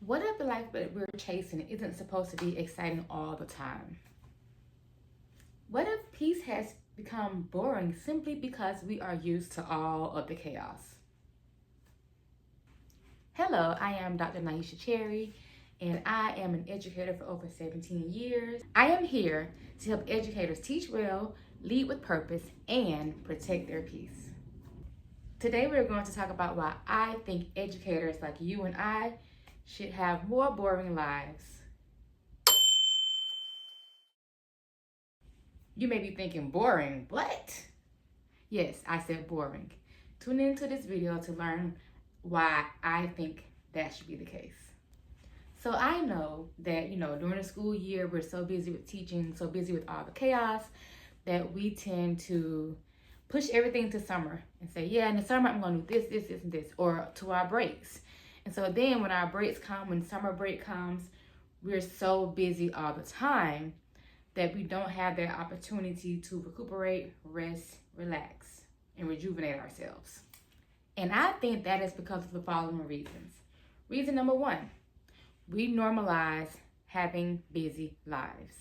What if the life that we're chasing isn't supposed to be exciting all the time? What if peace has become boring simply because we are used to all of the chaos? Hello, I am Dr. Naisha Cherry, and I am an educator for over 17 years. I am here to help educators teach well, lead with purpose, and protect their peace. Today, we're going to talk about why I think educators like you and I should have more boring lives. You may be thinking, boring? What? Yes, I said boring. Tune into this video to learn why I think that should be the case. So I know that, during the school year, we're so busy with teaching, so busy with all the chaos, that we tend to push everything to summer and say, yeah, in the summer, I'm going to do this, and this, or to our breaks. And so then when our breaks come, when summer break comes, we're so busy all the time that we don't have that opportunity to recuperate, rest, relax, and rejuvenate ourselves. And I think that is because of the following reasons. Reason number one, we normalize having busy lives.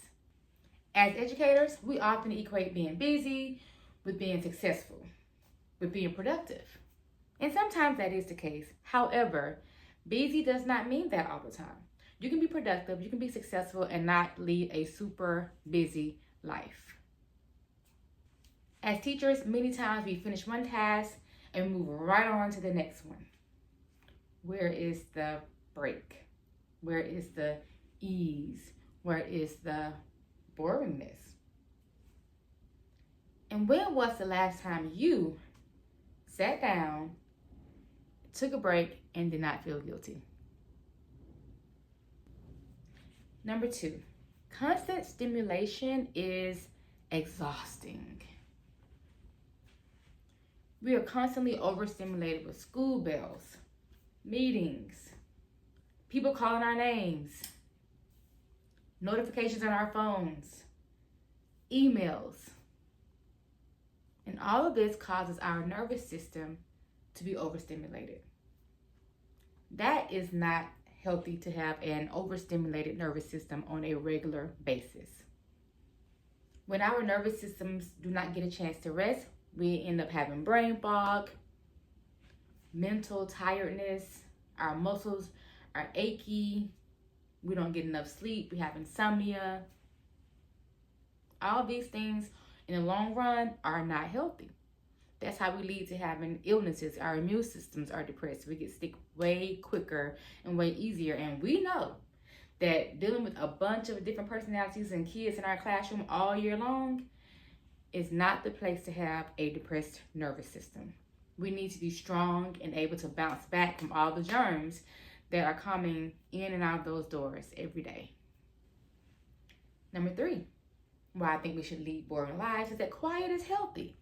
As educators, we often equate being busy with being successful, with being productive. And sometimes that is the case. However, busy does not mean that all the time. You can be productive, you can be successful, and not lead a super busy life. As teachers, many times we finish one task and move right on to the next one. Where is the break? Where is the ease? Where is the boringness? And when was the last time you sat down, took a break, and did not feel guilty? Number two, constant stimulation is exhausting. We are constantly overstimulated with school bells, meetings, people calling our names, notifications on our phones, emails. And all of this causes our nervous system to be overstimulated. That is not healthy to have an overstimulated nervous system on a regular basis. When our nervous systems do not get a chance to rest, we end up having brain fog, mental tiredness, our muscles are achy, we don't get enough sleep, we have insomnia. All these things in the long run are not healthy. That's how we lead to having illnesses. Our immune systems are depressed. We get sick way quicker and way easier. And we know that dealing with a bunch of different personalities and kids in our classroom all year long is not the place to have a depressed nervous system. We need to be strong and able to bounce back from all the germs that are coming in and out of those doors every day. Number three, why I think we should lead boring lives is that quiet is healthy.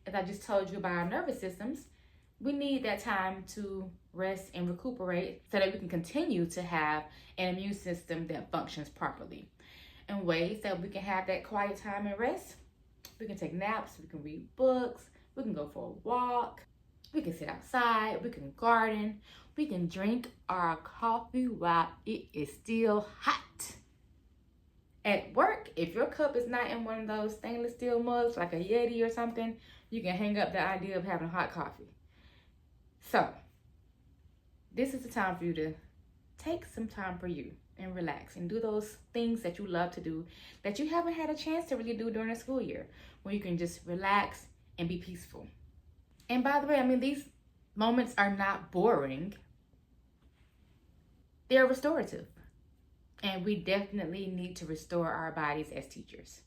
As I just told you about our nervous systems, we need that time to rest and recuperate so that we can continue to have an immune system that functions properly. In ways that we can have that quiet time and rest, we can take naps, we can read books, we can go for a walk, we can sit outside, we can garden, we can drink our coffee while it is still hot. At work, if your cup is not in one of those stainless steel mugs like a Yeti or something, you can hang up the idea of having hot coffee. So, this is the time for you to take some time for you and relax and do those things that you love to do that you haven't had a chance to really do during the school year, where you can just relax and be peaceful. And by the way, these moments are not boring. They're restorative. And we definitely need to restore our bodies as teachers,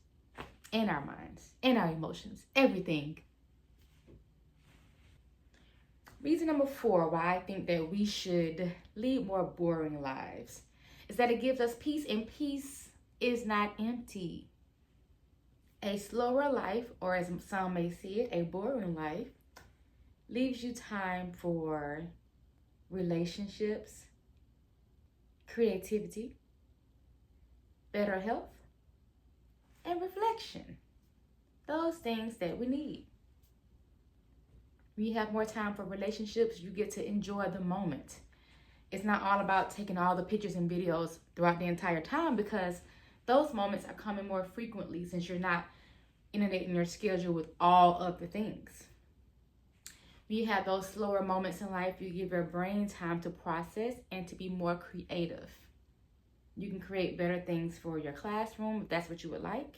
and our minds, and our emotions, everything. Reason number four why I think that we should lead more boring lives is that it gives us peace, and peace is not empty. A slower life, or as some may see it, a boring life, leaves you time for relationships, creativity, better health, and reflection. Those things that we need. When you have more time for relationships, you get to enjoy the moment. It's not all about taking all the pictures and videos throughout the entire time, because those moments are coming more frequently since you're not inundating your schedule with all of the things. When you have those slower moments in life, you give your brain time to process and to be more creative. You can create better things for your classroom if that's what you would like,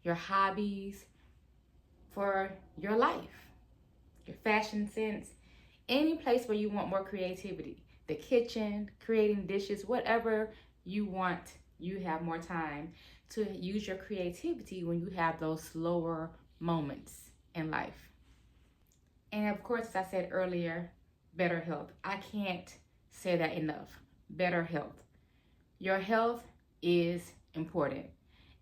your hobbies, for your life, your fashion sense, any place where you want more creativity. The kitchen, creating dishes, whatever you want, you have more time to use your creativity when you have those slower moments in life. And of course, as I said earlier, better health. I can't say that enough. Better health. Your health is important,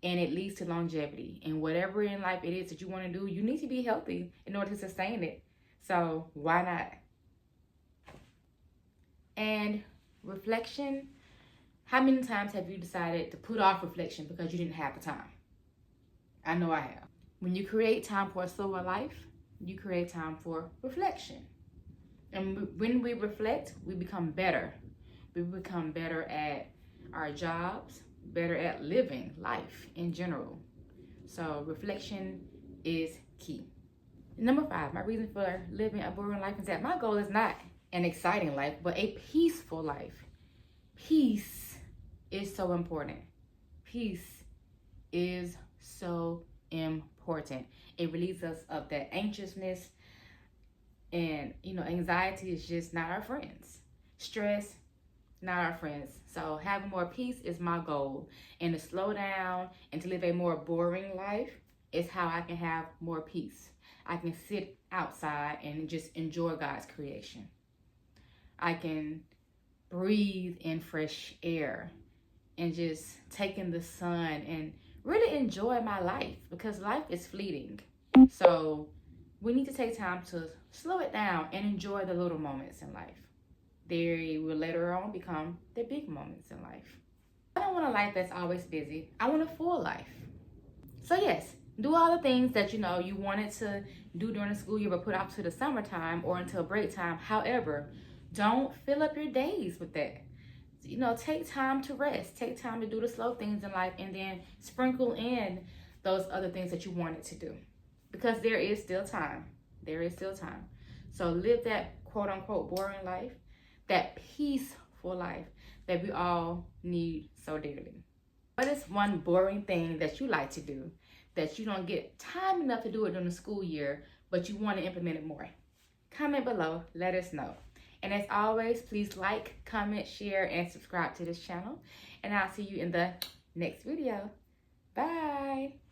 and it leads to longevity. And whatever in life it is that you want to do, you need to be healthy in order to sustain it. So why not? And reflection. How many times have you decided to put off reflection because you didn't have the time? I know I have. When you create time for a slower life, you create time for reflection. And when we reflect, we become better. We become better at our jobs, better at living life in general. So reflection is key. Number 5, my reason for living a boring life is that my goal is not an exciting life, but a peaceful life. Peace is so important. Peace is so important. It relieves us of that anxiousness, and anxiety is just not our friends. Stress, not our friends. So having more peace is my goal. And to slow down and to live a more boring life is how I can have more peace. I can sit outside and just enjoy God's creation. I can breathe in fresh air and just take in the sun and really enjoy my life, because life is fleeting. So we need to take time to slow it down and enjoy the little moments in life. They will later on become the big moments in life. I don't want a life that's always busy. I want a full life. So yes, do all the things that you wanted to do during the school year but put off to the summertime or until break time. However, don't fill up your days with that. Take time to rest. Take time to do the slow things in life, and then sprinkle in those other things that you wanted to do, because there is still time. There is still time. So live that quote unquote boring life, that peaceful life that we all need so dearly. What is one boring thing that you like to do that you don't get time enough to do it during the school year, but you want to implement it more? Comment below, let us know. And as always, please like, comment, share, and subscribe to this channel. And I'll see you in the next video. Bye.